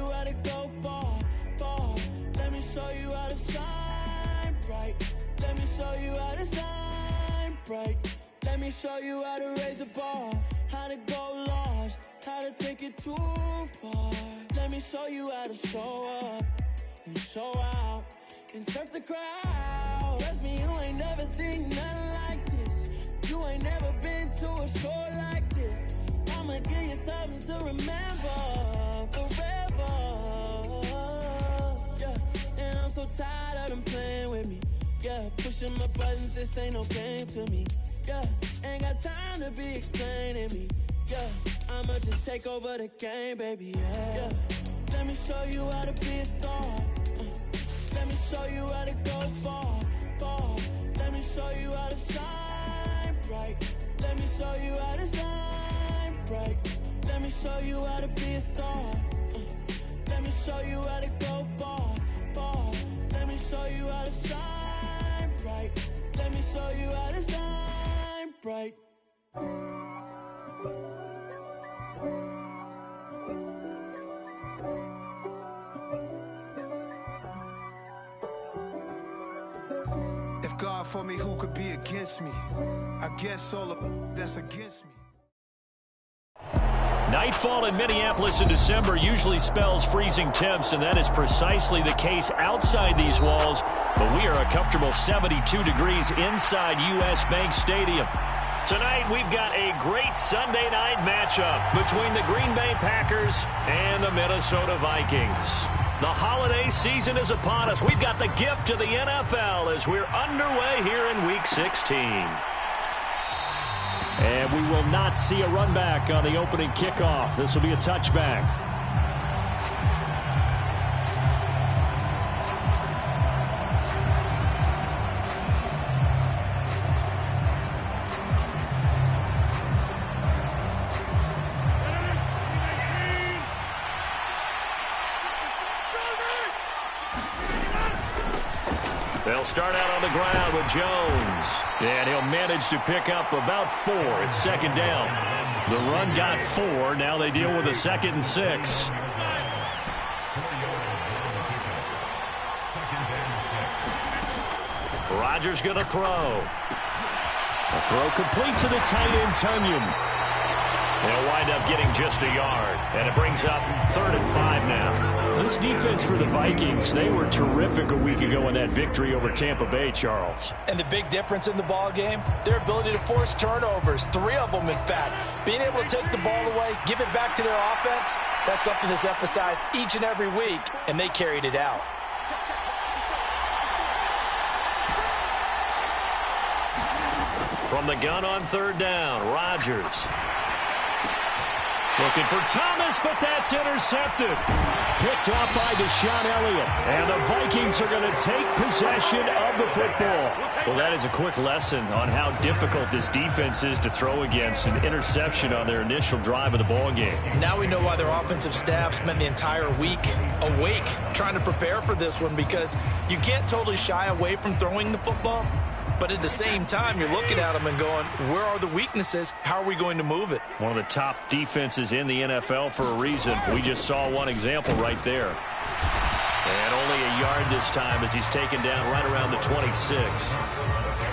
you how to go far, far. Let me show you how to shine bright. Let me show you how to shine bright. Let me show you how to raise a bar, how to go large, how to take it too far. Let me show you how to show up and show out and surf the crowd. Trust me, you ain't never seen nothing like this. You ain't never been to a show like this. I'ma give you something to remember forever. Yeah, and I'm so tired of them playing with me. Yeah, pushing my buttons, this ain't no game to me. Yeah, ain't got time to be explaining me. Yeah, I'ma just take over the game, baby. Yeah, let me show you how to be a star. Let me show you how to go far, far. Let me show you how to shine bright. Let me show you how to shine bright. Let me show you how to be a star. Let me show you how to go far, far. Let me show you how to shine bright. Let me show you how to shine bright. If God for me, who could be against me? I guess all of that's against me. Nightfall in Minneapolis in December usually spells freezing temps, and that is precisely the case outside these walls. But we are a comfortable 72 degrees inside U.S. Bank Stadium. Tonight, we've got a great Sunday night matchup between the Green Bay Packers and the Minnesota Vikings. The holiday season is upon us. We've got the gift of the NFL as we're underway here in Week 16. And we will not see a run back on the opening kickoff. This will be a touchback. They'll start out on the ground with Jones. And he'll manage to pick up about 4. It's second down. The run got 4. Now they deal with a 2nd and 6. Rodgers going to throw. A throw complete to the tight end, Tunyon. They'll wind up getting just a yard. And it brings up 3rd and 5 now. This defense for the Vikings, they were terrific a week ago in that victory over Tampa Bay, Charles. And the big difference in the ball game, their ability to force turnovers, 3 of them in fact. Being able to take the ball away, give it back to their offense, that's something that's emphasized each and every week, and they carried it out. From the gun on 3rd down, Rodgers. Looking for Thomas, but that's intercepted. Picked off by Deshaun Elliott. And the Vikings are going to take possession of the football. Well, that is a quick lesson on how difficult this defense is to throw against. An interception on their initial drive of the ball game. Now we know why their offensive staff spent the entire week awake trying to prepare for this one, because you can't totally shy away from throwing the football. But at the same time, you're looking at them and going, where are the weaknesses? How are we going to move it? One of the top defenses in the NFL for a reason. We just saw one example right there. And only a yard this time as he's taken down right around the 26.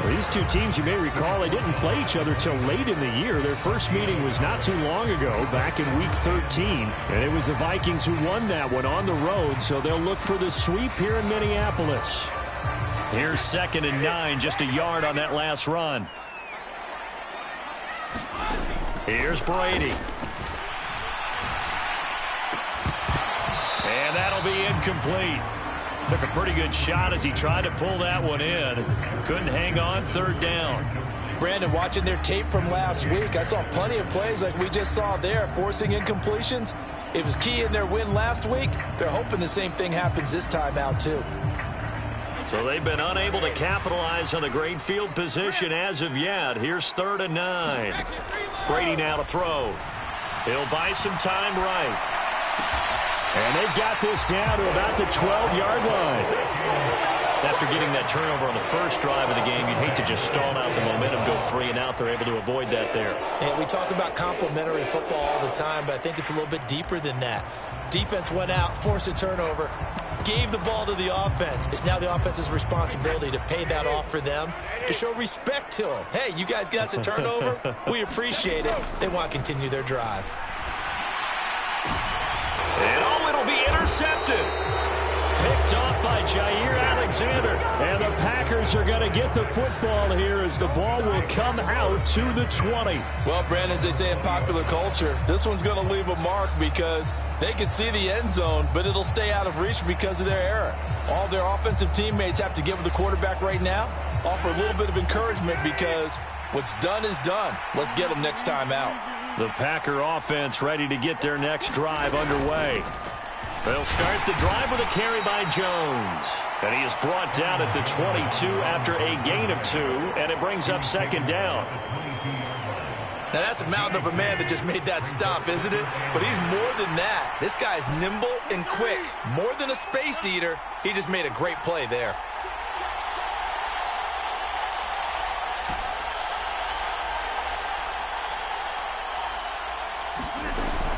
Well, these two teams, you may recall, they didn't play each other till late in the year. Their first meeting was not too long ago, back in Week 13. And it was the Vikings who won that one on the road, so they'll look for the sweep here in Minneapolis. Here's 2nd and 9, just a yard on that last run. Here's Brady. And that'll be incomplete. Took a pretty good shot as he tried to pull that one in. Couldn't hang on, 3rd down. Brandon, watching their tape from last week, I saw plenty of plays like we just saw there, forcing incompletions. It was key in their win last week. They're hoping the same thing happens this time out, too. So they've been unable to capitalize on the great field position as of yet. Here's 3rd and 9. Brady now to throw. He'll buy some time right. And they've got this down to about the 12-yard line. After getting that turnover on the first drive of the game, you'd hate to just stall out the momentum, go 3 and out. They're able to avoid that there. And we talk about complementary football all the time, but I think it's a little bit deeper than that. Defense went out, forced a turnover, gave the ball to the offense. It's now the offense's responsibility to pay that off for them, to show respect to them. Hey, you guys got us a turnover? We appreciate it. They want to continue their drive. And it'll be intercepted. Picked off by Jair Alexander. And the Packers are going to get the football here as the ball will come out to the 20. Well, Brandon, as they say in popular culture, this one's going to leave a mark because they can see the end zone, but it'll stay out of reach because of their error. All their offensive teammates have to give the quarterback right now, offer a little bit of encouragement because what's done is done. Let's get them next time out. The Packer offense ready to get their next drive underway. They'll start the drive with a carry by Jones. And he is brought down at the 22 after a gain of 2, and it brings up second down. Now, that's a mountain of a man that just made that stop, isn't it? But he's more than that. This guy's nimble and quick. More than a space eater, he just made a great play there.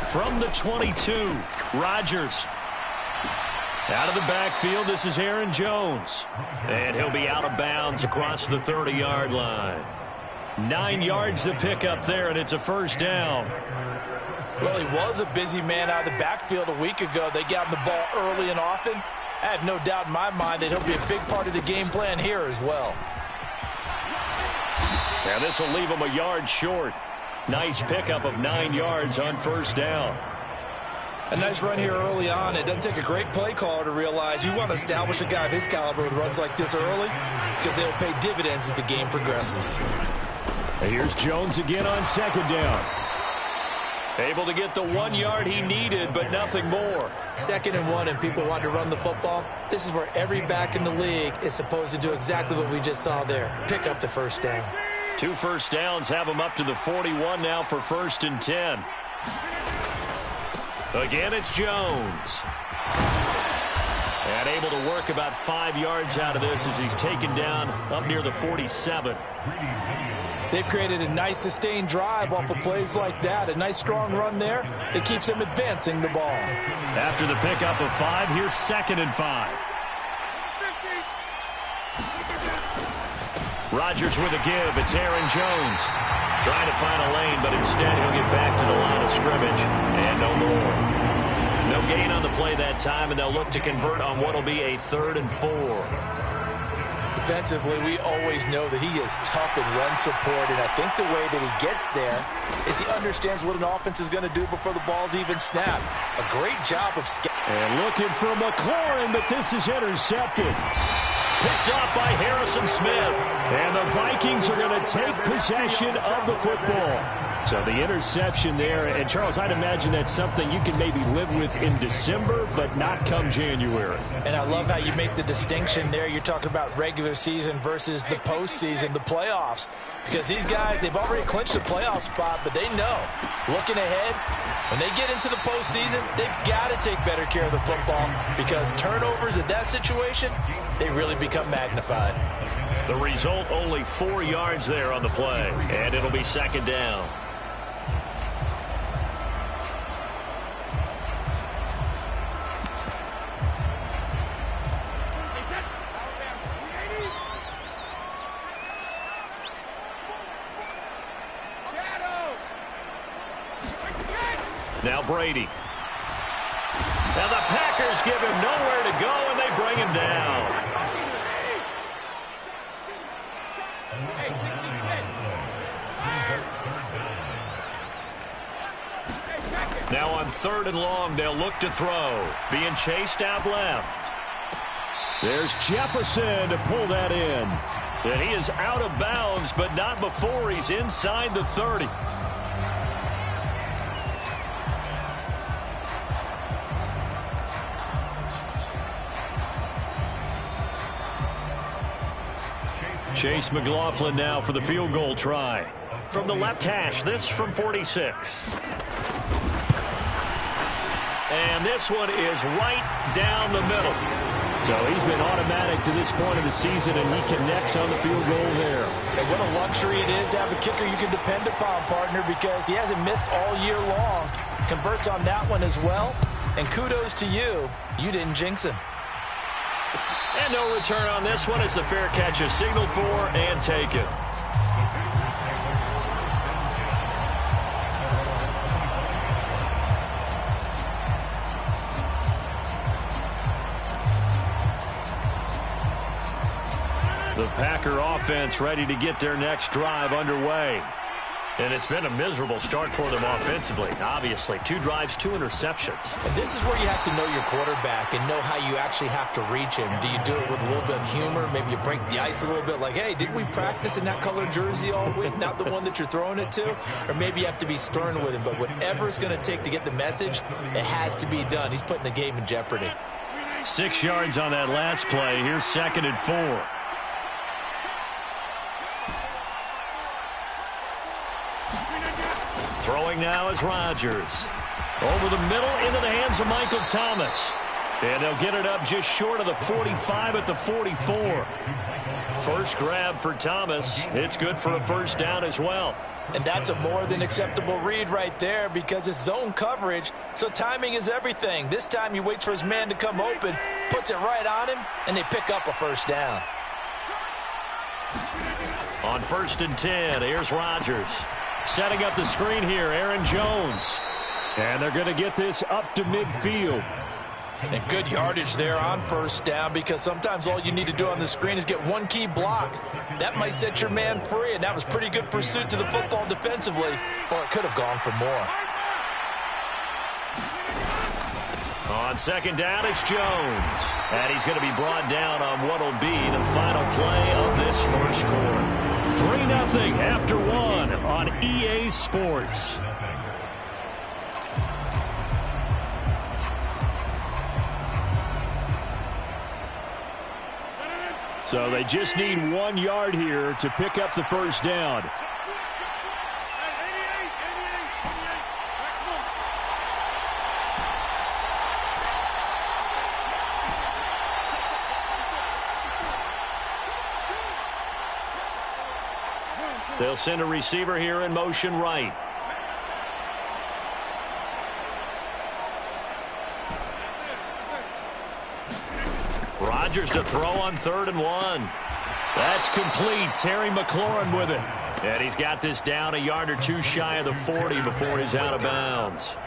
From the 22, Rodgers. Out of the backfield, this is Aaron Jones. And he'll be out of bounds across the 30-yard line. 9 yards to pick up there, and it's a first down. Well, he was a busy man out of the backfield a week ago. They got him the ball early and often. I have no doubt in my mind that he'll be a big part of the game plan here as well. And this will leave him a yard short. Nice pickup of 9 yards on first down. A nice run here early on. It doesn't take a great play caller to realize you want to establish a guy of his caliber with runs like this early because they'll pay dividends as the game progresses. And here's Jones again on second down. Able to get the 1 yard he needed, but nothing more. 2nd and 1, and people want to run the football. This is where every back in the league is supposed to do exactly what we just saw there. Pick up the first down. 2 first downs have him up to the 41 now for 1st and 10. Again, it's Jones. And able to work about 5 yards out of this as he's taken down up near the 47. They've created a nice sustained drive off of plays like that. A nice strong run there. It keeps them advancing the ball. After the pickup of 5, here's 2nd and 5. Rodgers with a give. It's Aaron Jones. Trying to find a lane, but instead he'll get back to the line of scrimmage. And no more. No gain on the play that time, and they'll look to convert on what will be a 3rd and 4. Defensively, we always know that he is tough in run support, and I think the way that he gets there is he understands what an offense is going to do before the ball's even snapped. A great job of and looking for McLaurin, but this is intercepted. Picked off by Harrison Smith. And the Vikings are going to take possession of the football. So the interception there. And, Charles, I'd imagine that's something you can maybe live with in December, but not come January. And I love how you make the distinction there. You're talking about regular season versus the postseason, the playoffs. Because these guys, they've already clinched a playoff spot, but they know, looking ahead, when they get into the postseason, they've got to take better care of the football because turnovers in that situation, they really become magnified. The result, only 4 yards there on the play, and it'll be 2nd down. Now Brady. Now the Packers give him nowhere to go, and they bring him down. Now on 3rd and long, they'll look to throw. Being chased out left. There's Jefferson to pull that in. And he is out of bounds, but not before he's inside the 30. Chase McLaughlin now for the field goal try. From the left hash, this from 46. And this one is right down the middle. So he's been automatic to this point of the season, and he connects on the field goal there. And what a luxury it is to have a kicker you can depend upon, partner, because he hasn't missed all year long. Converts on that one as well. And kudos to you. You didn't jinx him. And no return on this one as the fair catch is signaled for and taken. The Packer offense ready to get their next drive underway. And it's been a miserable start for them offensively, obviously. 2 drives, 2 interceptions. And this is where you have to know your quarterback and know how you actually have to reach him. Do you do it with a little bit of humor? Maybe you break the ice a little bit like, hey, didn't we practice in that color jersey all week, not the one that you're throwing it to? Or maybe you have to be stern with him. But whatever it's going to take to get the message, it has to be done. He's putting the game in jeopardy. 6 yards on that last play. Here's 2nd and 4. Throwing now is Rodgers. Over the middle into the hands of Michael Thomas. And they'll get it up just short of the 45 at the 44. First grab for Thomas. It's good for a first down as well. And that's a more than acceptable read right there because it's zone coverage, so timing is everything. This time he waits for his man to come open, puts it right on him, and they pick up a first down. On 1st and 10, here's Rodgers. Setting up the screen here, Aaron Jones. And they're going to get this up to midfield. And good yardage there on first down because sometimes all you need to do on the screen is get one key block. That might set your man free, and that was pretty good pursuit to the football defensively, or it could have gone for more. On 2nd down, it's Jones. And he's going to be brought down on what will be the final play of this first quarter. 3-0 after 1 on EA Sports. So they just need 1 yard here to pick up the first down. They'll send a receiver here in motion right. Rodgers to throw on 3rd and 1. That's complete. Terry McLaurin with it. And he's got this down a yard or 2 shy of the 40 before he's out of bounds.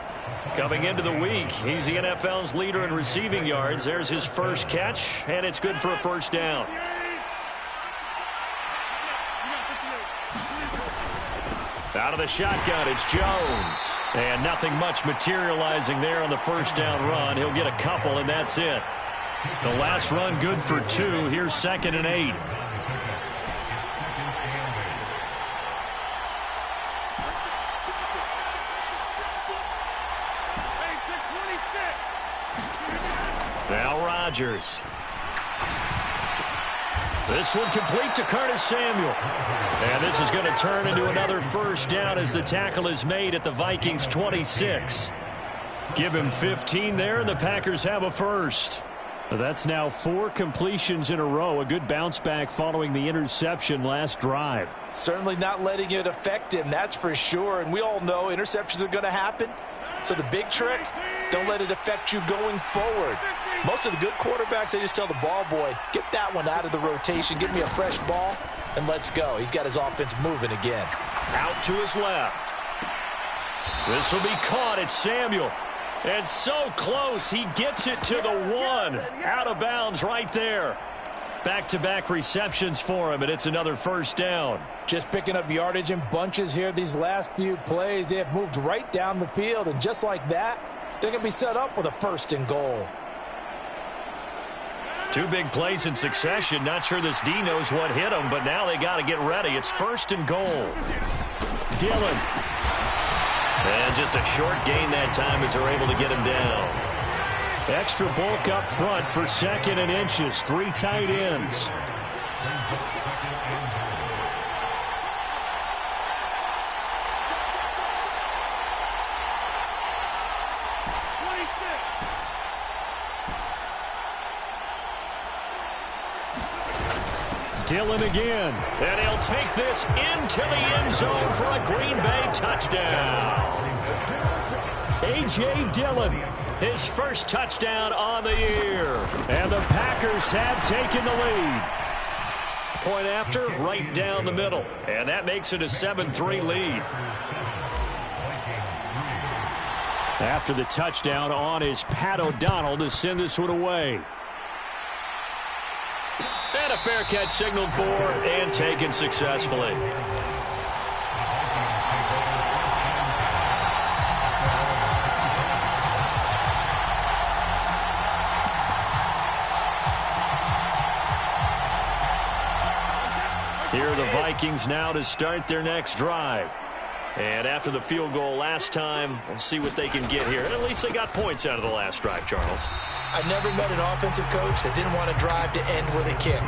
Coming into the week, he's the NFL's leader in receiving yards. There's his first catch, and it's good for a first down. Out of the shotgun, it's Jones. And nothing much materializing there on the first down run. He'll get a couple, and that's it. The last run good for 2. Here's 2nd and 8. Now Rodgers. This one complete to Curtis Samuel. And this is going to turn into another first down as the tackle is made at the Vikings 26. Give him 15 there, and the Packers have a first. That's now 4 completions in a row. A good bounce back following the interception last drive. Certainly not letting it affect him, that's for sure. And we all know interceptions are going to happen. So the big trick, don't let it affect you going forward. Most of the good quarterbacks, they just tell the ball boy, get that one out of the rotation, give me a fresh ball, and let's go. He's got his offense moving again. Out to his left. This will be caught. It's Samuel. And so close, he gets it to the 1. Out of bounds right there. Back-to-back receptions for him, and it's another first down. Just picking up yardage in bunches here these last few plays. They have moved right down the field, and just like that, they're going to be set up with a 1st and goal. 2 big plays in succession. Not sure this D knows what hit him, but now they got to get ready. It's 1st and goal. Dillon. And just a short gain that time as they're able to get him down. Extra bulk up front for 2nd and inches. 3 tight ends. Dillon again. And he'll take this into the end zone for a Green Bay touchdown. A.J. Dillon. His first touchdown on the year. And the Packers have taken the lead. Point after, right down the middle. And that makes it a 7-3 lead. After the touchdown on is Pat O'Donnell to send this one away. And a fair catch signaled for and taken successfully. Here are the Vikings now to start their next drive. And after the field goal last time, we'll see what they can get here. And at least they got points out of the last drive, Charles. I've never met an offensive coach that didn't want to drive to end with a kick.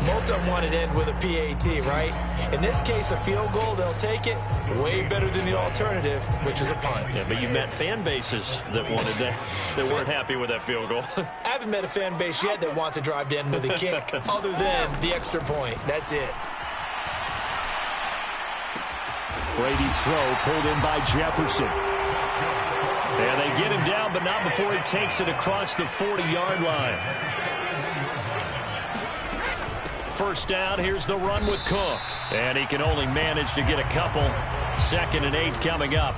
Most of them wanted to end with a PAT, right? In this case, a field goal, they'll take it. Way better than the alternative, which is a punt. Yeah, but you met fan bases that wanted that, that weren't happy with that field goal. I haven't met a fan base yet that wants to drive to end with a kick, other than the extra point. That's it. Brady's throw pulled in by Jefferson. And they get him down, but not before he takes it across the 40-yard line. First down, here's the run with Cook. And he can only manage to get a couple. 2nd and 8 coming up.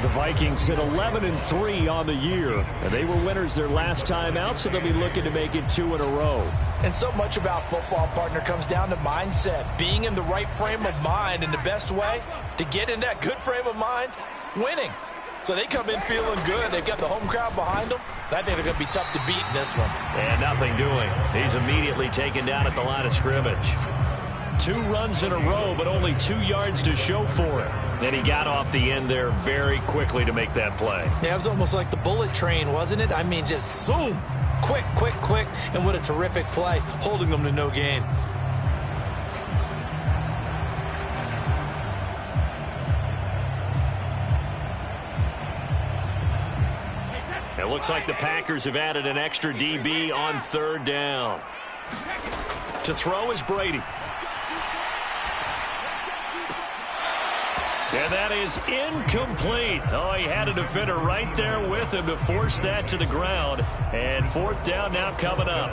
The Vikings hit 11-3 on the year. And they were winners their last time out, so they'll be looking to make it 2 in a row. And so much about football, partner, comes down to mindset. Being in the right frame of mind, and the best way to get in that good frame of mind, winning. So they come in feeling good. They've got the home crowd behind them. I think they're going to be tough to beat in this one. And nothing doing. He's immediately taken down at the line of scrimmage. 2 runs in a row, but only 2 yards to show for it. And he got off the end there very quickly to make that play. Yeah, it was almost like the bullet train, wasn't it? I mean, just zoom. Quick, quick, quick. And what a terrific play, holding them to no gain. It looks like the Packers have added an extra DB on 3rd down. To throw is Brady. And that is incomplete. Oh, he had a defender right there with him to force that to the ground. And 4th down now coming up.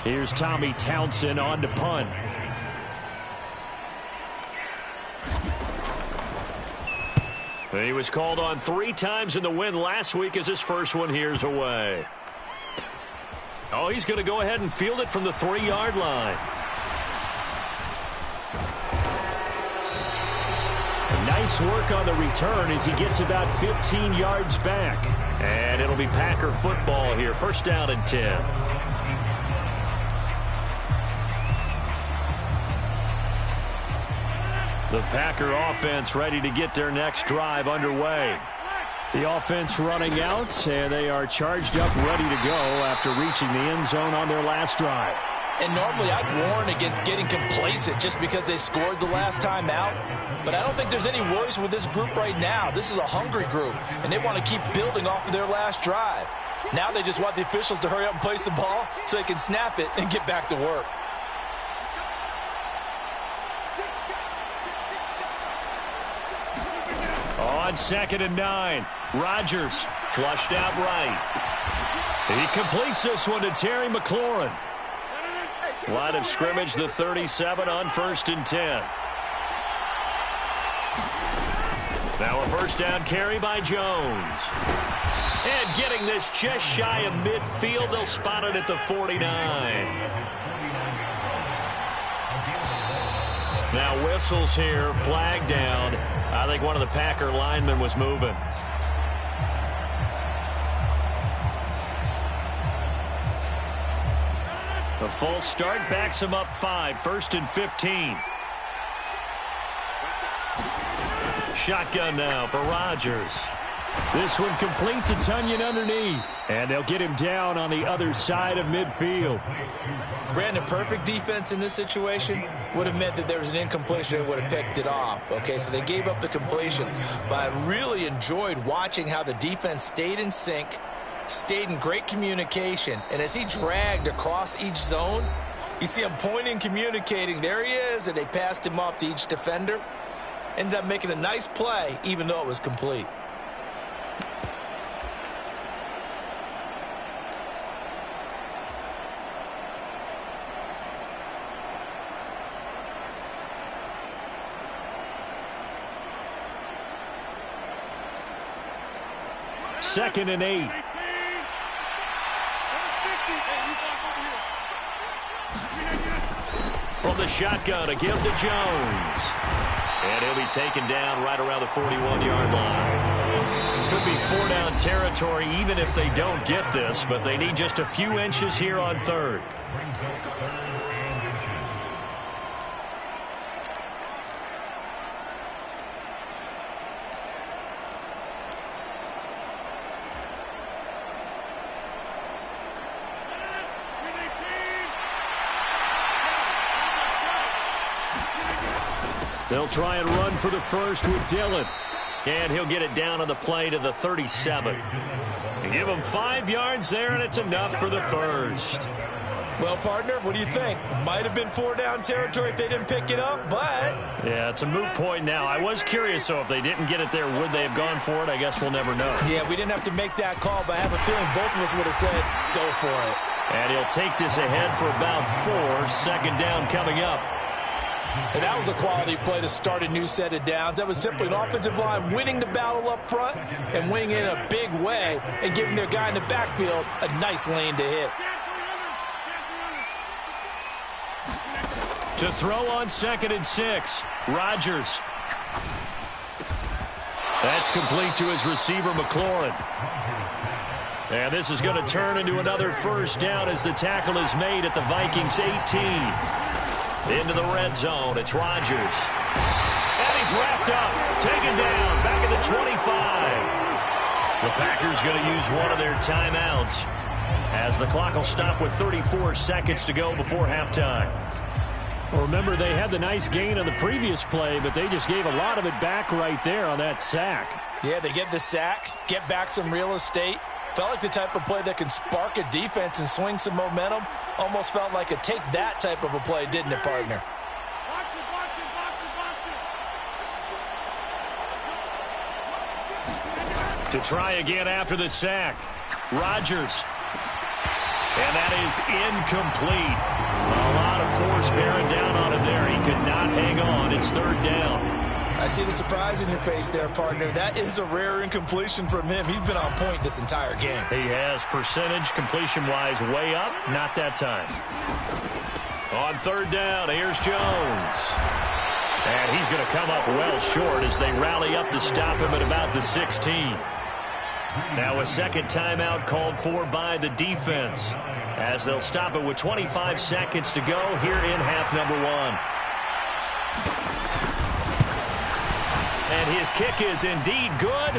Here's Tommy Townsend on to punt. He was called on 3 times in the win last week as his first one here's away. Oh, he's going to go ahead and field it from the 3-yard line. Nice work on the return as he gets about 15 yards back. And it'll be Packer football here. 1st down and 10. The Packer offense ready to get their next drive underway. The offense running out, and they are charged up, ready to go after reaching the end zone on their last drive. And normally I'd warn against getting complacent just because they scored the last time out. But I don't think there's any worries with this group right now. This is a hungry group, and they want to keep building off of their last drive. Now they just want the officials to hurry up and place the ball so they can snap it and get back to work. On 2nd and 9, Rodgers flushed out right. He completes this one to Terry McLaurin. Line of scrimmage, the 37 on 1st and 10. Now a 1st down carry by Jones. And getting this just shy of midfield, they'll spot it at the 49. Now whistles here, flag down. I think one of the Packer linemen was moving. The false start backs him up 5, 1st and 15. Shotgun now for Rodgers. This one complete to Tunyon underneath. And they'll get him down on the other side of midfield. Brandon, perfect defense in this situation would have meant that there was an incompletion and would have picked it off. Okay, so they gave up the completion. But I really enjoyed watching how the defense stayed in sync, stayed in great communication. And as he dragged across each zone, You see him pointing, communicating. There he is, and they passed him off to each defender. Ended up making a nice play, even though it was complete. Second and 8. From the shotgun, a give to Jones. And he'll be taken down right around the 41-yard line. Could be 4-down territory even if they don't get this, but they need just a few inches here on third. They'll try and run for the first with Dillon. And he'll get it down on the play to the 37. They give him 5 yards there, and it's enough for the first. Well, partner, what do you think? Might have been 4-down territory if they didn't pick it up, but... Yeah, it's a moot point now. I was curious, so if they didn't get it there, would they have gone for it? I guess we'll never know. Yeah, we didn't have to make that call, but I have a feeling both of us would have said, go for it. And he'll take this ahead for about 4. Second down coming up. And that was a quality play to start a new set of downs. That was simply an offensive line winning the battle up front and winning in a big way and giving their guy in the backfield a nice lane to hit. To throw on 2nd and 6, Rodgers. That's complete to his receiver, McLaurin. And this is going to turn into another first down as the tackle is made at the Vikings 18. Into the red zone, it's Rodgers. And he's wrapped up, taken down, back at the 25. The Packers going to use one of their timeouts as the clock will stop with 34 seconds to go before halftime. Well, remember, they had the nice gain on the previous play, but they just gave a lot of it back right there on that sack. Yeah, they get the sack, get back some real estate. Felt like the type of play that can spark a defense and swing some momentum. Almost felt like a take-that type of a play, didn't it, partner? To try again after the sack, Rodgers. And that is incomplete. A lot of force bearing down on him there. He could not hang on. It's third down. I see the surprise in your face there, partner. That is a rare incompletion from him. He's been on point this entire game. He has percentage completion-wise way up. Not that time. On third down, here's Jones. And he's going to come up well short as they rally up to stop him at about the 16. Now a second timeout called for by the defense as they'll stop it with 25 seconds to go here in half number 1. And his kick is indeed good.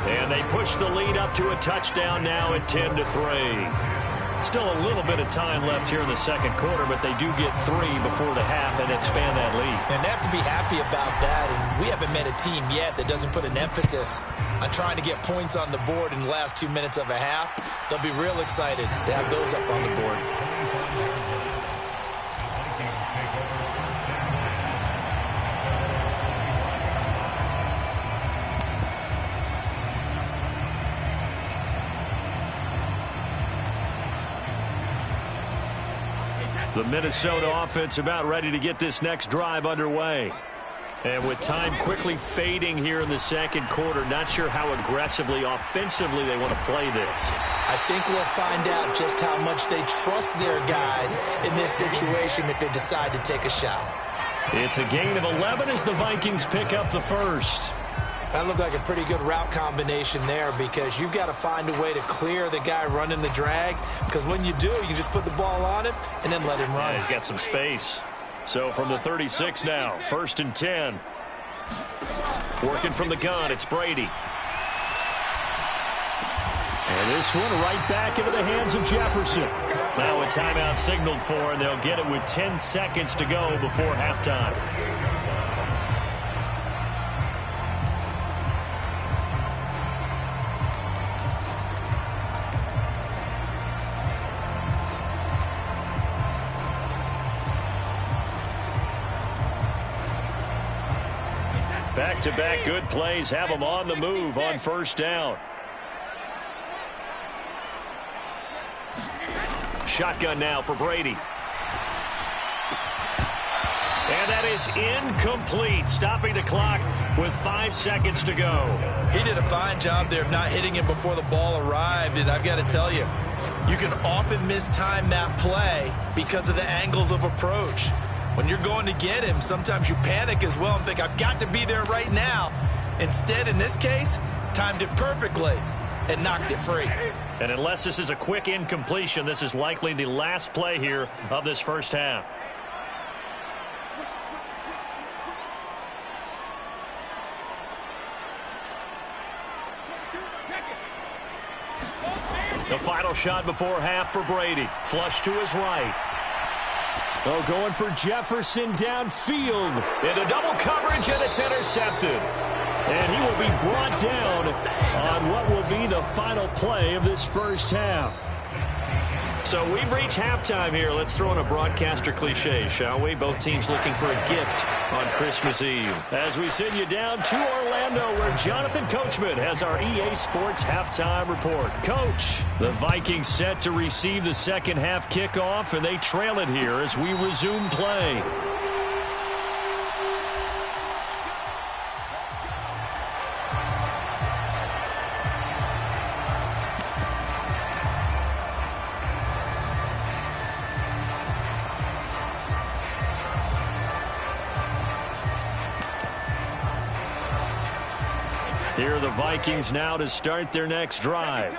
And they push the lead up to a touchdown now at 10-3. Still a little bit of time left here in the second quarter, but they do get 3 before the half and expand that lead. And they have to be happy about that. And we haven't met a team yet that doesn't put an emphasis on trying to get points on the board in the last 2 minutes of a half. They'll be real excited to have those up on the board. The Minnesota offense about ready to get this next drive underway. And with time quickly fading here in the second quarter, not sure how aggressively, offensively they want to play this. I think we'll find out just how much they trust their guys in this situation if they decide to take a shot. It's a gain of 11 as the Vikings pick up the first. That looked like a pretty good route combination there because you've got to find a way to clear the guy running the drag because when you do, you just put the ball on him and then let him run. Yeah, he's got some space. So from the 36 now, 1st and 10. Working from the gun, it's Brady. And this one right back into the hands of Jefferson. Now a timeout signaled for, and they'll get it with 10 seconds to go before halftime. Back-to-back good plays have them on the move on first down. Shotgun now for Brady. And that is incomplete, stopping the clock with 5 seconds to go. He did a fine job there of not hitting him before the ball arrived, and I've got to tell you, you can often mistime that play because of the angles of approach. When you're going to get him, sometimes you panic as well and think, I've got to be there right now. Instead, in this case, timed it perfectly and knocked it free. And unless this is a quick incompletion, this is likely the last play here of this first half. The final shot before half for Brady. Flush to his right. Oh, going for Jefferson downfield. Into double coverage, and it's intercepted. And he will be brought down on what will be the final play of this first half. So we've reached halftime here. Let's throw in a broadcaster cliche, shall we? Both teams looking for a gift on Christmas Eve. As we send you down to Orlando, where Jonathan Coachman has our EA Sports halftime report. Coach, the Vikings set to receive the second half kickoff, and they trail it here as we resume play. Here are the Vikings now to start their next drive.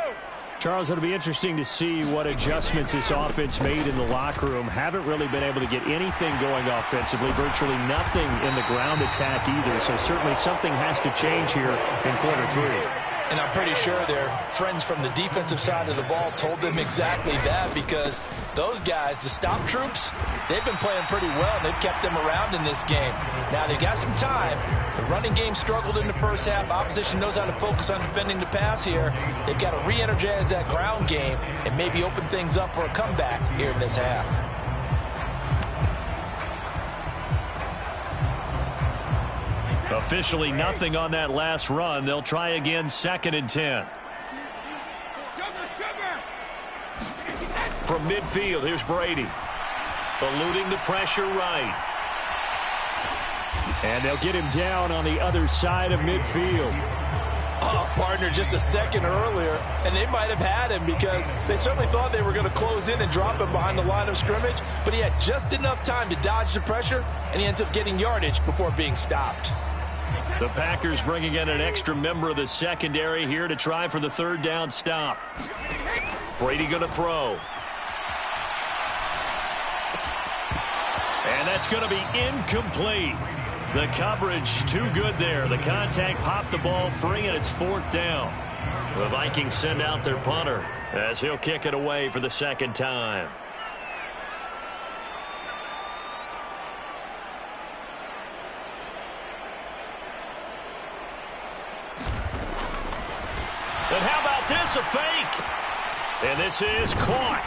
Charles, it'll be interesting to see what adjustments this offense made in the locker room. Haven't really been able to get anything going offensively, virtually nothing in the ground attack either. So certainly something has to change here in quarter three. And I'm pretty sure their friends from the defensive side of the ball told them exactly that, because those guys, the stop troops, they've been playing pretty well. They've kept them around in this game. Now they've got some time. The running game struggled in the first half. Opposition knows how to focus on defending the pass here. They've got to re-energize that ground game and maybe open things up for a comeback here in this half. Officially nothing on that last run. They'll try again, 2nd and 10. From midfield, here's Brady. Eluding the pressure right. And they'll get him down on the other side of midfield. Oh, partner, just a second earlier, and they might have had him because they certainly thought they were going to close in and drop him behind the line of scrimmage, but he had just enough time to dodge the pressure, and he ends up getting yardage before being stopped. The Packers bringing in an extra member of the secondary here to try for the third down stop. Brady going to throw. And that's going to be incomplete. The coverage too good there. The contact popped the ball free, and it's 4th down. The Vikings send out their punter as he'll kick it away for the second time. And how about this, a fake? And this is caught.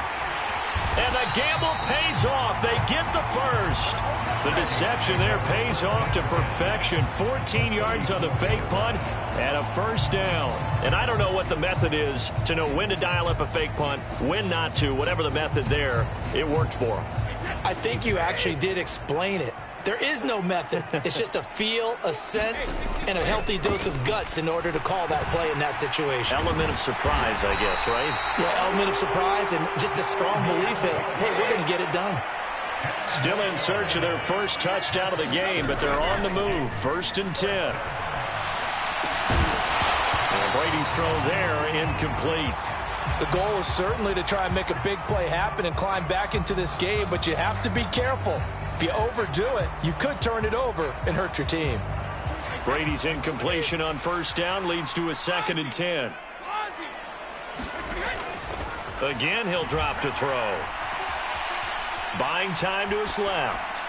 And the gamble pays off. They get the first. The deception there pays off to perfection. 14 yards on the fake punt and a first down. And I don't know what the method is to know when to dial up a fake punt, when not to. Whatever the method there, it worked for them. I think you actually did explain it. There is no method. It's just a feel, a sense, and a healthy dose of guts in order to call that play in that situation. Element of surprise, I guess, right? Yeah, element of surprise and just a strong belief in, hey, we're going to get it done. Still in search of their first touchdown of the game, but they're on the move. 1st and 10. And Brady's throw there, incomplete. The goal is certainly to try and make a big play happen and climb back into this game, but you have to be careful. If you overdo it, you could turn it over and hurt your team. Brady's incompletion on first down leads to a 2nd and 10. Again, he'll drop to throw. Buying time to his left.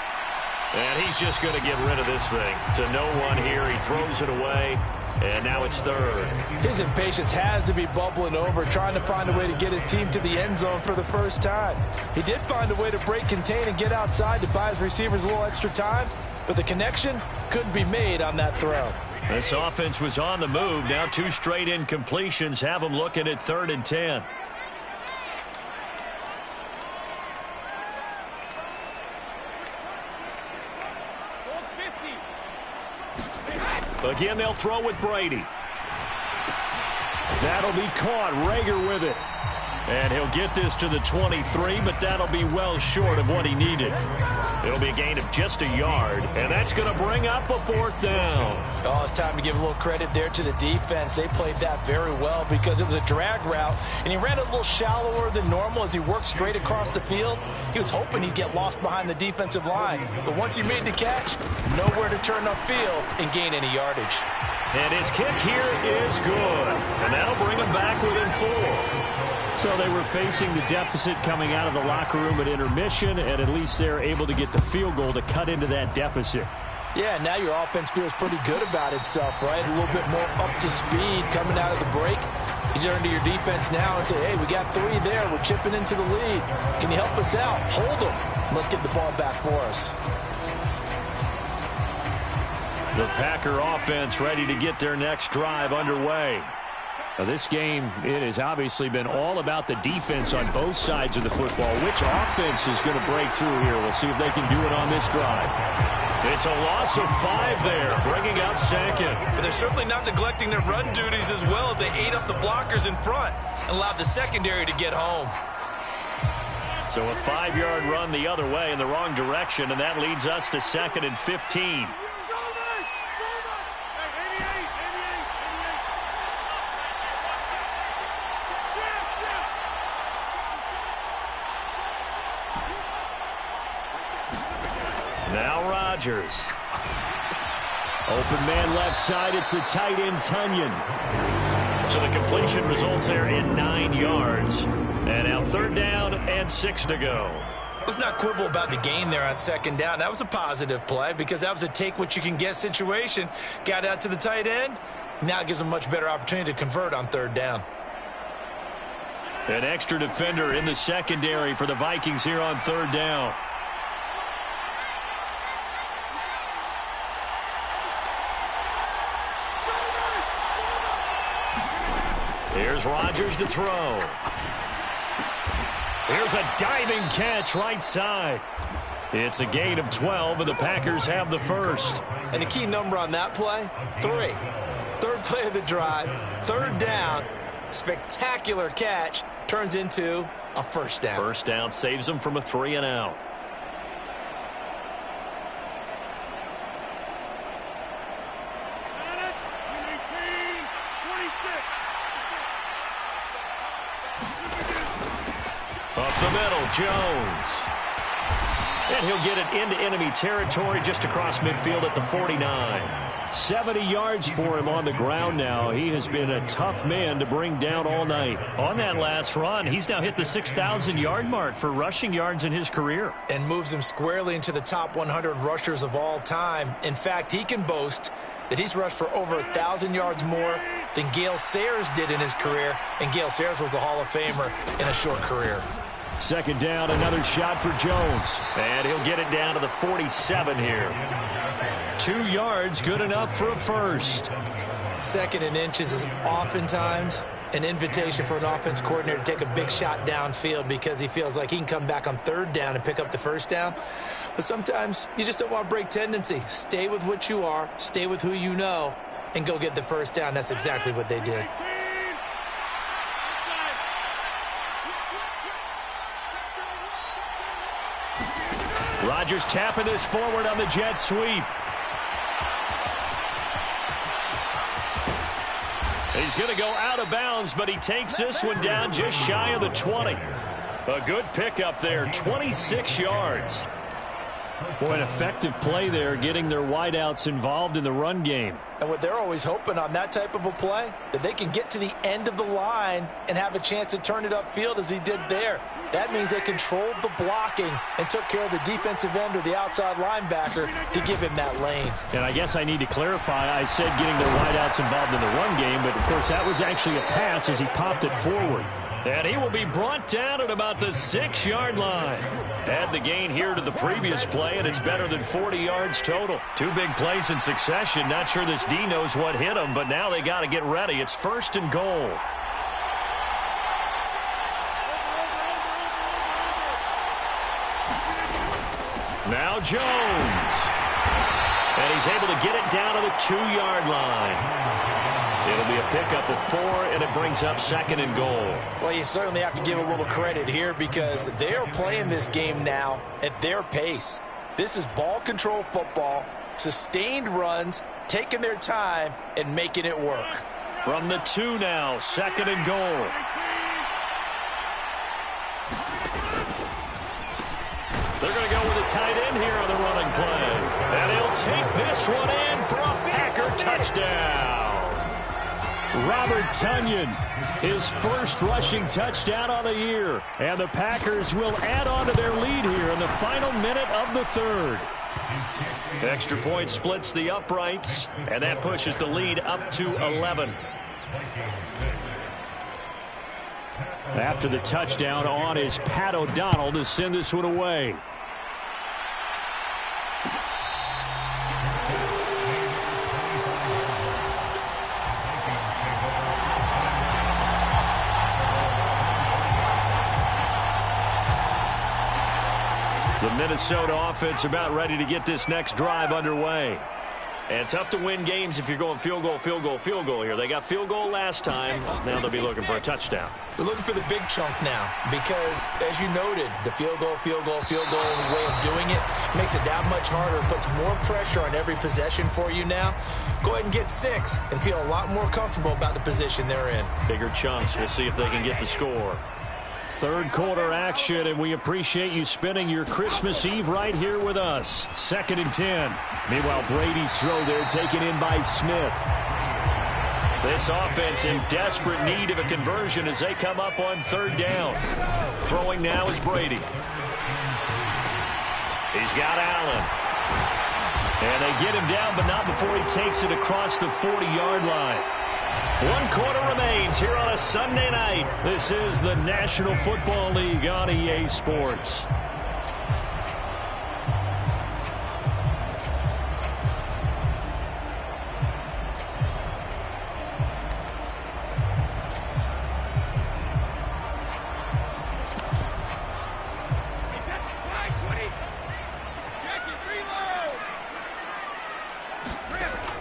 And he's just going to get rid of this thing. To no one here. He throws it away. And now it's 3rd. His impatience has to be bubbling over, trying to find a way to get his team to the end zone for the first time. He did find a way to break, contain, and get outside to buy his receivers a little extra time, but the connection couldn't be made on that throw. This offense was on the move. Now 2 straight incompletions have them looking at 3rd and 10. Again, they'll throw with Brady. That'll be caught. Rager with it. And he'll get this to the 23, but that'll be well short of what he needed. It'll be a gain of just a yard, and that's going to bring up a 4th down. Oh, it's time to give a little credit there to the defense. They played that very well because it was a drag route, and he ran a little shallower than normal as he worked straight across the field. He was hoping he'd get lost behind the defensive line, but once he made the catch, nowhere to turn upfield and gain any yardage. And his kick here is good, and that'll bring him back within 4. So they were facing the deficit coming out of the locker room at intermission, and at least they're able to get the field goal to cut into that deficit. Yeah, now your offense feels pretty good about itself, right? A little bit more up to speed coming out of the break. You turn to your defense now and say, hey, we got 3 there. We're chipping into the lead. Can you help us out? Hold them. Let's get the ball back for us. The Packer offense ready to get their next drive underway. Now this game, it has obviously been all about the defense on both sides of the football. Which offense is going to break through here? We'll see if they can do it on this drive. It's a loss of 5 there, bringing up 2nd. But they're certainly not neglecting their run duties as well as they ate up the blockers in front and allowed the secondary to get home. So a 5-yard run the other way in the wrong direction, and that leads us to 2nd and 15. Now Rodgers. Open man left side. It's the tight end, Tunyon. So the completion results there in 9 yards. And now 3rd down and 6 to go. Let's not quibble about the gain there on 2nd down. That was a positive play because that was a take-what-you-can-get situation. Got out to the tight end. Now it gives them a much better opportunity to convert on 3rd down. An extra defender in the secondary for the Vikings here on 3rd down. Here's Rodgers to throw. Here's a diving catch right side. It's a gain of 12, and the Packers have the first. And the key number on that play, 3. 3rd play of the drive, 3rd down, spectacular catch, turns into a 1st down. 1st down saves them from a 3-and-out. Up the middle, Jones. And he'll get it into enemy territory just across midfield at the 49. 70 yards for him on the ground now. He has been a tough man to bring down all night. On that last run, he's now hit the 6,000-yard mark for rushing yards in his career. And moves him squarely into the top 100 rushers of all time. In fact, he can boast that he's rushed for over 1,000 yards more than Gale Sayers did in his career. And Gale Sayers was a Hall of Famer in a short career. 2nd down, another shot for Jones. And he'll get it down to the 47 here. 2 yards, good enough for a first. 2nd and inches is oftentimes an invitation for an offense coordinator to take a big shot downfield because he feels like he can come back on 3rd down and pick up the 1st down. But sometimes you just don't want to break tendency. Stay with what you are, stay with who you know, and go get the 1st down. That's exactly what they did. Rodgers tapping this forward on the jet sweep. He's going to go out of bounds, but he takes this one down just shy of the 20. A good pickup there, 26 yards. Boy, an effective play there, getting their wideouts involved in the run game. And what they're always hoping on that type of a play, that they can get to the end of the line and have a chance to turn it upfield as he did there. That means they controlled the blocking and took care of the defensive end or the outside linebacker to give him that lane. And I guess I need to clarify, I said getting their wideouts involved in the run game, but of course that was actually a pass as he popped it forward. And he will be brought down at about the 6-yard line. Add the gain here to the previous play, and it's better than 40 yards total. 2 big plays in succession. Not sure this D knows what hit him, but now they got to get ready. It's 1st and goal. Now Jones. And he's able to get it down to the 2-yard line. It'll be a pickup of 4, and it brings up 2nd and goal. Well, you certainly have to give a little credit here because they are playing this game now at their pace. This is ball control football, sustained runs, taking their time, and making it work. From the 2 now, 2nd and goal. They're going to go with a tight end here on the running play. And he'll take this one in for a Packer touchdown. Robert Tonyan, his first rushing touchdown on the year. And the Packers will add on to their lead here in the final minute of the 3rd. Extra point splits the uprights, and that pushes the lead up to 11. After the touchdown on is Pat O'Donnell to send this one away. The Minnesota offense about ready to get this next drive underway. And tough to win games if you're going field goal, field goal, field goal here. They got field goal last time. Now they'll be looking for a touchdown. They're looking for the big chunk now because, as you noted, the field goal way of doing it makes it that much harder, puts more pressure on every possession for you now. Go ahead and get 6 and feel a lot more comfortable about the position they're in. Bigger chunks. We'll see if they can get the score. 3rd quarter action, and we appreciate you spending your Christmas Eve right here with us. 2nd and 10. Meanwhile, Brady's throw there taken in by Smith. This offense in desperate need of a conversion as they come up on 3rd down. Throwing now is Brady. He's got Allen. And they get him down, but not before he takes it across the 40-yard line. 1 quarter remains here on a Sunday night. This is the National Football League on EA Sports.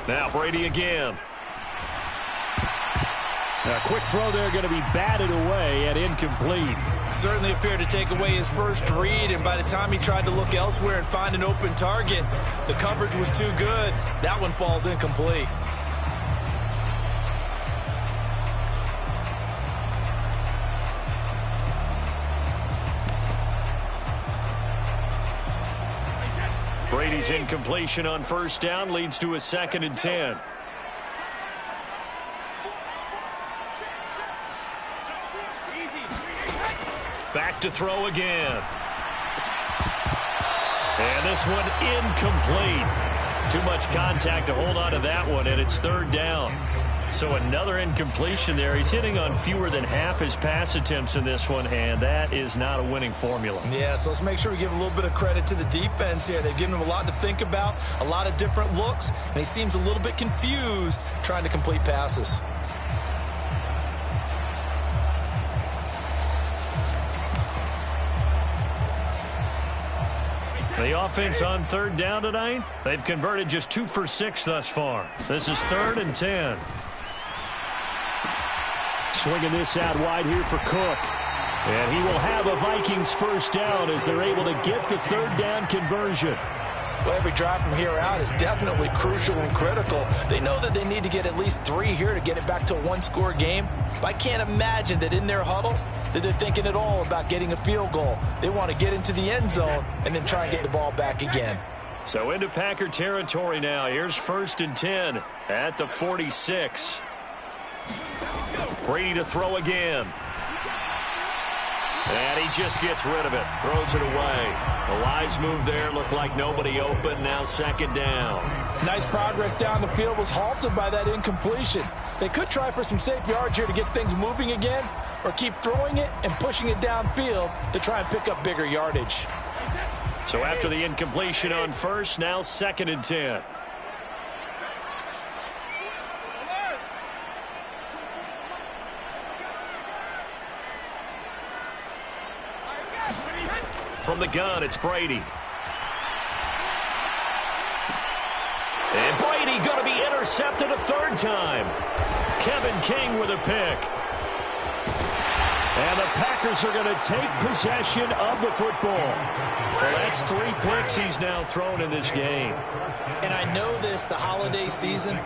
Now Brady again. A quick throw there going to be batted away and incomplete. Certainly appeared to take away his first read, and by the time he tried to look elsewhere and find an open target, the coverage was too good. That one falls incomplete. Brady's incompletion on 1st down leads to a 2nd and 10. Back to throw again. And this one incomplete. Too much contact to hold on to that one, and it's 3rd down. So another incompletion there. He's hitting on fewer than half his pass attempts in this one, and that is not a winning formula. Yeah, so let's make sure we give a little bit of credit to the defense here. They've given him a lot to think about, a lot of different looks, and he seems a little bit confused trying to complete passes. The offense on 3rd down tonight, they've converted just 2 for 6 thus far. This is 3rd and 10. Swinging this out wide here for Cook. And he will have a Vikings 1st down as they're able to get the 3rd down conversion. Well, every drive from here out is definitely crucial and critical. They know that they need to get at least 3 here to get it back to a 1-score game. But I can't imagine that in their huddle that they're thinking at all about getting a field goal. They want to get into the end zone and then try and get the ball back again. So into Packer territory now. Here's 1st and 10 at the 46. Brady to throw again. And he just gets rid of it. Throws it away. The wise move there. Looked like nobody open. Now 2nd down. Nice progress down the field was halted by that incompletion. They could try for some safe yards here to get things moving again, or keep throwing it and pushing it downfield to try and pick up bigger yardage. So after the incompletion on 1st, now 2nd and 10. From the gun, it's Brady. And Brady going to be intercepted a third time. Kevin King with a pick. And the Packers are going to take possession of the football. Well, that's 3 picks he's now thrown in this game. And I know this, the holiday season,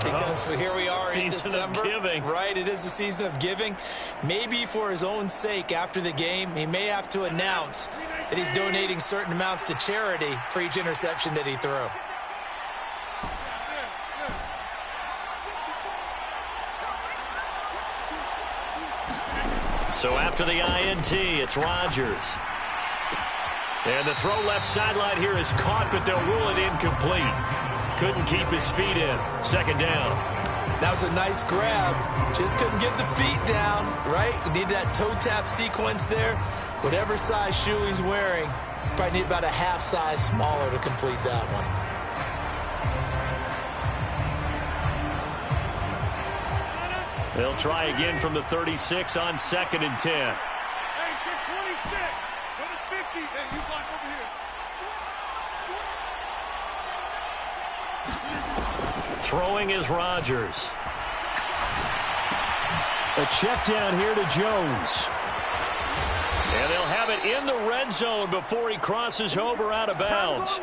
because here we are in December. Season of giving. Right, it is the season of giving. Maybe for his own sake after the game, he may have to announce that he's donating certain amounts to charity for each interception that he threw. So after the INT, it's Rodgers. And the throw left sideline here is caught, but they'll rule it incomplete. Couldn't keep his feet in. Second down. That was a nice grab. Just couldn't get the feet down, right? You need that toe tap sequence there. Whatever size shoe he's wearing, probably need about a half size smaller to complete that one. They'll try again from the 36 on 2nd and 10. Hey, 26. So the 50. Hey, you block over here. Throwing is Rodgers. A check down here to Jones. And they'll have it in the red zone before he crosses over out of bounds.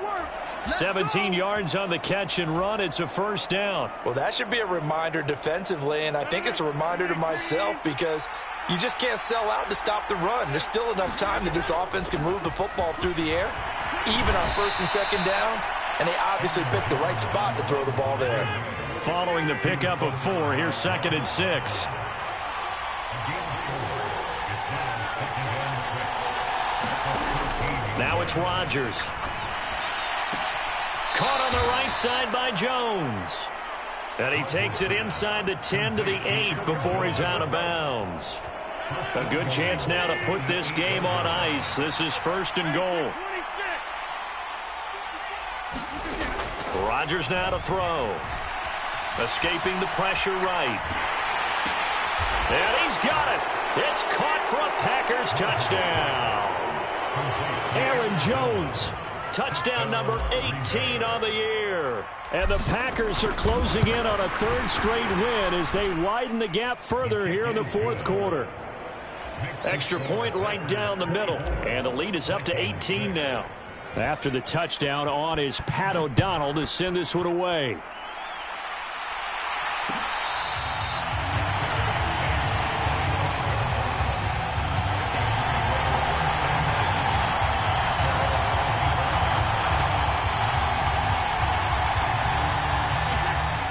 17 yards on the catch and run. It's a first down. Well, that should be a reminder defensively, and I think it's a reminder to myself because you just can't sell out to stop the run. There's still enough time that this offense can move the football through the air, even on 1st and 2nd downs, and they obviously picked the right spot to throw the ball there. Following the pickup of 4, here's 2nd and 6. Now it's Rodgers. Caught on the right side by Jones. And he takes it inside the 10 to the 8 before he's out of bounds. A good chance now to put this game on ice. This is 1st and goal. Rodgers now to throw. Escaping the pressure right. And he's got it. It's caught for a Packers touchdown. Aaron Jones. Touchdown number 18 on the year. And the Packers are closing in on a 3rd straight win as they widen the gap further here in the 4th quarter. Extra point right down the middle. And the lead is up to 18 now. After the touchdown on is Pat O'Donnell to send this one away.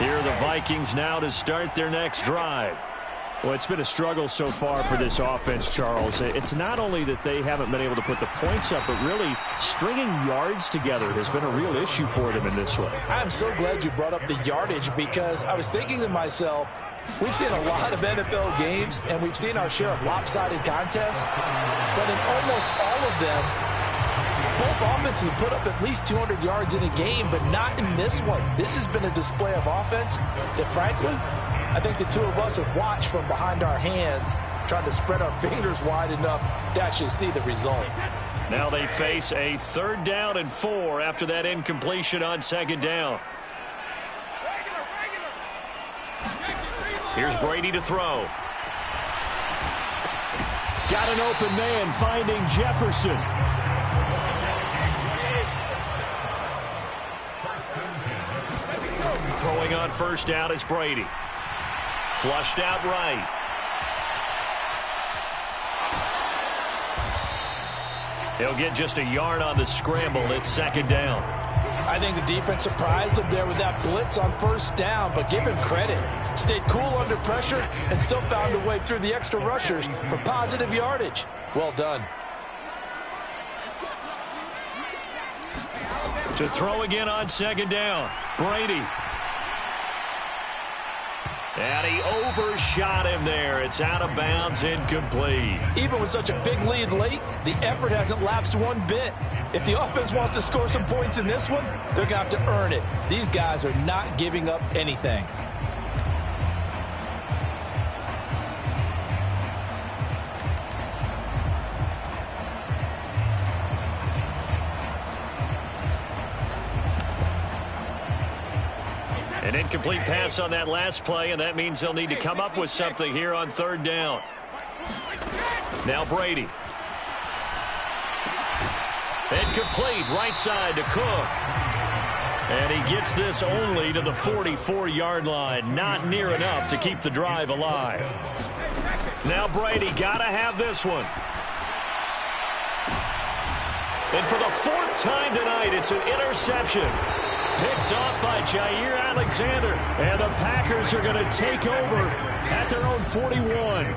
Here are the Vikings now to start their next drive. Well, it's been a struggle so far for this offense, Charles. It's not only that they haven't been able to put the points up, but really stringing yards together has been a real issue for them in this one. I'm so glad you brought up the yardage because I was thinking to myself, we've seen a lot of NFL games, and we've seen our share of lopsided contests, but in almost all of them, both offenses have put up at least 200 yards in a game, but not in this one. This has been a display of offense that, frankly, I think the two of us have watched from behind our hands, trying to spread our fingers wide enough to actually see the result. Now they face a 3rd down and 4 after that incompletion on 2nd down. Here's Brady to throw. Got an open man finding Jefferson. Throwing on 1st down is Brady. Flushed out right. He'll get just a yard on the scramble. It's 2nd down. I think the defense surprised him there with that blitz on 1st down, but give him credit. Stayed cool under pressure and still found a way through the extra rushers for positive yardage. Well done. To throw again on 2nd down. Brady. And he overshot him there. It's out of bounds, incomplete. Even with such a big lead late, the effort hasn't lapsed one bit. If the offense wants to score some points in this one, they're going to have to earn it. These guys are not giving up anything. An incomplete pass on that last play, and that means they'll need to come up with something here on third down. Now Brady. Incomplete, right side to Cook. And he gets this only to the 44-yard line. Not near enough to keep the drive alive. Now Brady, got to have this one. And for the fourth time tonight, it's an interception. Picked off by Jair Alexander. And the Packers are going to take over at their own 41.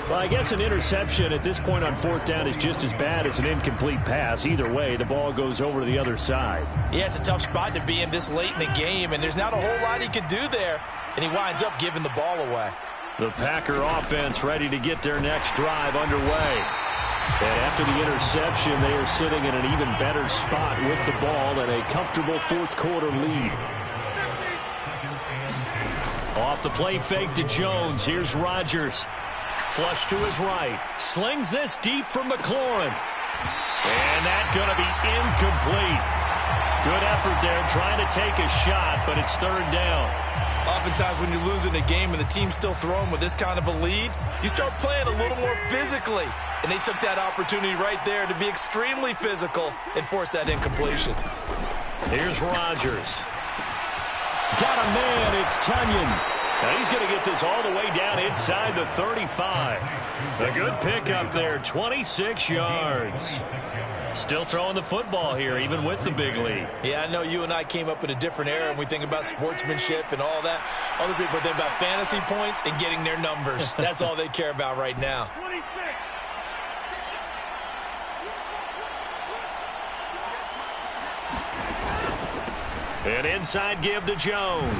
Well, I guess an interception at this point on fourth down is just as bad as an incomplete pass. Either way, the ball goes over to the other side. Yeah, it's a tough spot to be in this late in the game, and there's not a whole lot he could do there. And he winds up giving the ball away. The Packer offense ready to get their next drive underway. And after the interception, they are sitting in an even better spot with the ball and a comfortable fourth quarter lead. Off the play fake to Jones. Here's Rodgers. Flush to his right. Slings this deep for McLaurin. And that's going to be incomplete. Good effort there trying to take a shot, but it's third down. Oftentimes when you're losing a game and the team's still throwing with this kind of a lead, you start playing a little more physically. And they took that opportunity right there to be extremely physical and force that incompletion. Here's Rodgers. Got a man, it's Tunyon. Now he's going to get this all the way down inside the 35. A good pickup there, 26 yards. Still throwing the football here, even with the big lead. Yeah, I know you and I came up in a different era, and we think about sportsmanship and all that. Other people think about fantasy points and getting their numbers. That's all they care about right now. 26. An inside give to Jones.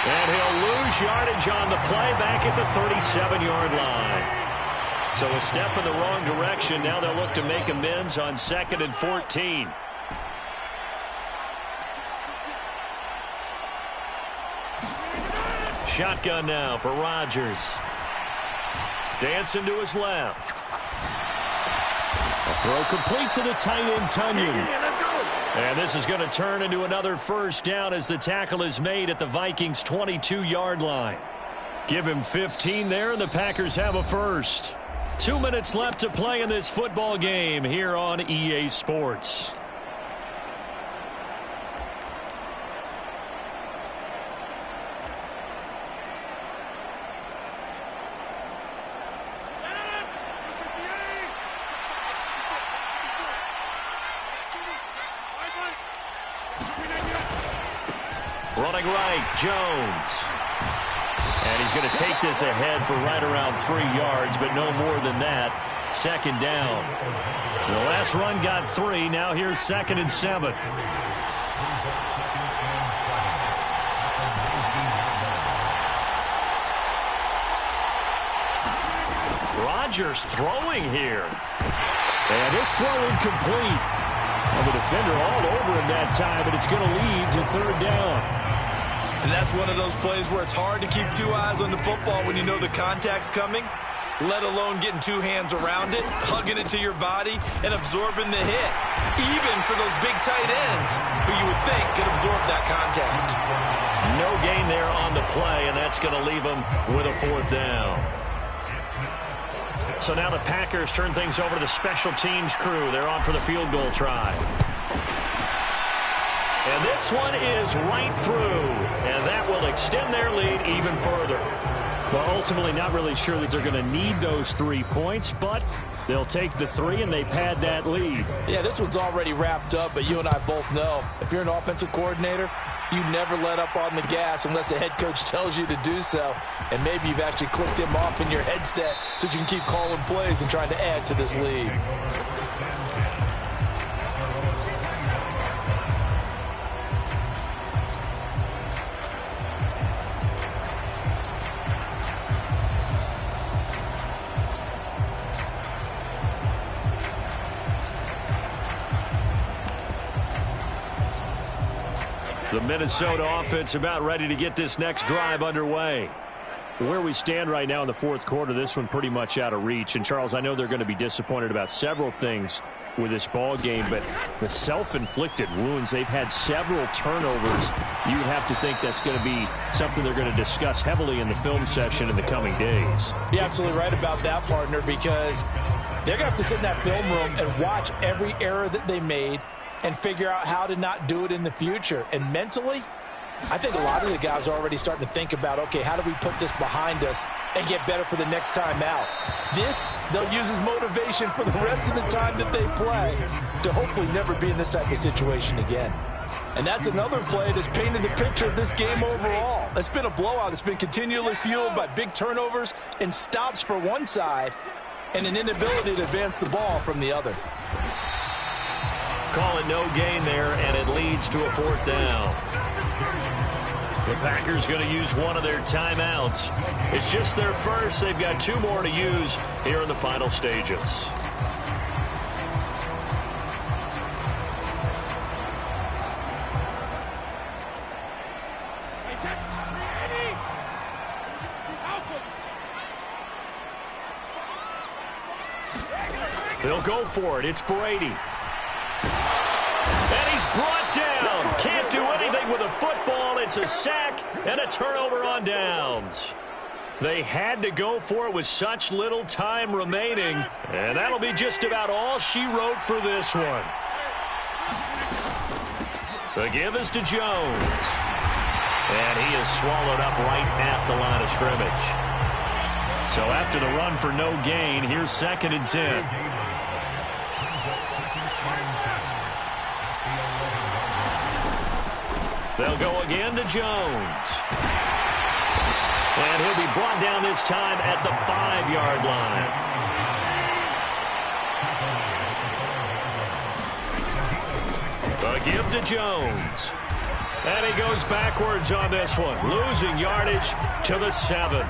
And he'll lose yardage on the play back at the 37-yard line. So a step in the wrong direction. Now they'll look to make amends on 2nd and 14. Shotgun now for Rodgers. Dancing to his left. A throw complete to the tight end, Tunyon. And this is going to turn into another first down as the tackle is made at the Vikings' 22-yard line. Give him 15 there, and the Packers have a first. 2 minutes left to play in this football game here on EA Sports. Running right, Jones. And he's going to take this ahead for right around 3 yards, but no more than that. Second down. The last run got 3. Now here's 2nd and 7. Rodgers throwing here. And this throw incomplete. Well, the defender all over him that time, but it's going to lead to third down. And that's one of those plays where it's hard to keep 2 eyes on the football when you know the contact's coming, let alone getting 2 hands around it, hugging it to your body, and absorbing the hit, even for those big tight ends who you would think could absorb that contact. No gain there on the play, and that's going to leave them with a fourth down. So now the Packers turn things over to the special teams crew. They're on for the field goal try. And this one is right through, and that will extend their lead even further. Well, ultimately not really sure that they're going to need those 3 points, but they'll take the 3 and they pad that lead. Yeah, this one's already wrapped up, but you and I both know if you're an offensive coordinator, you never let up on the gas unless the head coach tells you to do so. And maybe you've actually clicked him off in your headset so you can keep calling plays and trying to add to this lead. The Minnesota offense about ready to get this next drive underway. Where we stand right now in the fourth quarter, this one pretty much out of reach. And, Charles, I know they're going to be disappointed about several things with this ball game, but the self-inflicted wounds, they've had several turnovers. You would have to think that's going to be something they're going to discuss heavily in the film session in the coming days. You're absolutely right about that, partner, because they're going to have to sit in that film room and watch every error that they made and figure out how to not do it in the future. And mentally, I think a lot of the guys are already starting to think about, okay, how do we put this behind us and get better for the next time out? This, they'll use as motivation for the rest of the time that they play to hopefully never be in this type of situation again. And that's another play that's painted the picture of this game overall. It's been a blowout. It's been continually fueled by big turnovers and stops for one side and an inability to advance the ball from the other. Call it no gain there, and it leads to a 4th down. The Packers going to use one of their timeouts. It's just their first. They've got 2 more to use here in the final stages. They'll go for it. It's Brady. And he's brought down. Can't do anything with a football. It's a sack and a turnover on downs. They had to go for it with such little time remaining. And that'll be just about all she wrote for this one. The give is to Jones. And he is swallowed up right at the line of scrimmage. So after the run for no gain, here's 2nd and 10. They'll go again to Jones. And he'll be brought down this time at the 5-yard line. A give to Jones. And he goes backwards on this one, losing yardage to the 7.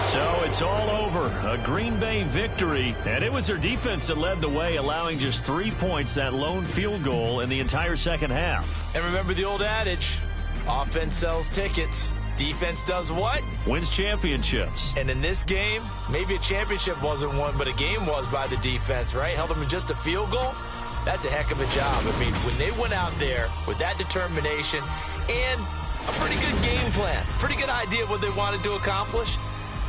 So it's all over. A Green Bay victory. And it was their defense that led the way, allowing just 3 points, that lone field goal in the entire second half. And remember the old adage, offense sells tickets. Defense does what? Wins championships. And in this game, maybe a championship wasn't won, but a game was by the defense, right? Held them in just a field goal. That's a heck of a job. I mean, when they went out there with that determination and a pretty good game plan, pretty good idea of what they wanted to accomplish,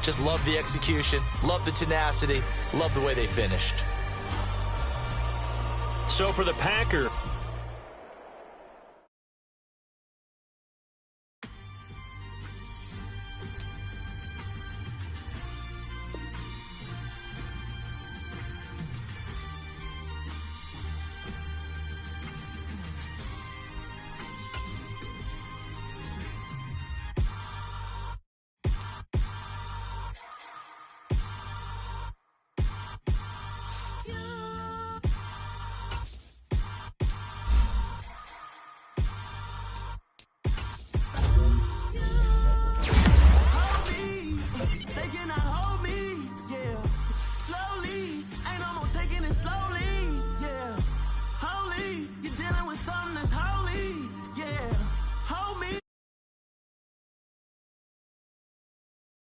just love the execution, love the tenacity, love the way they finished. So for the Packers,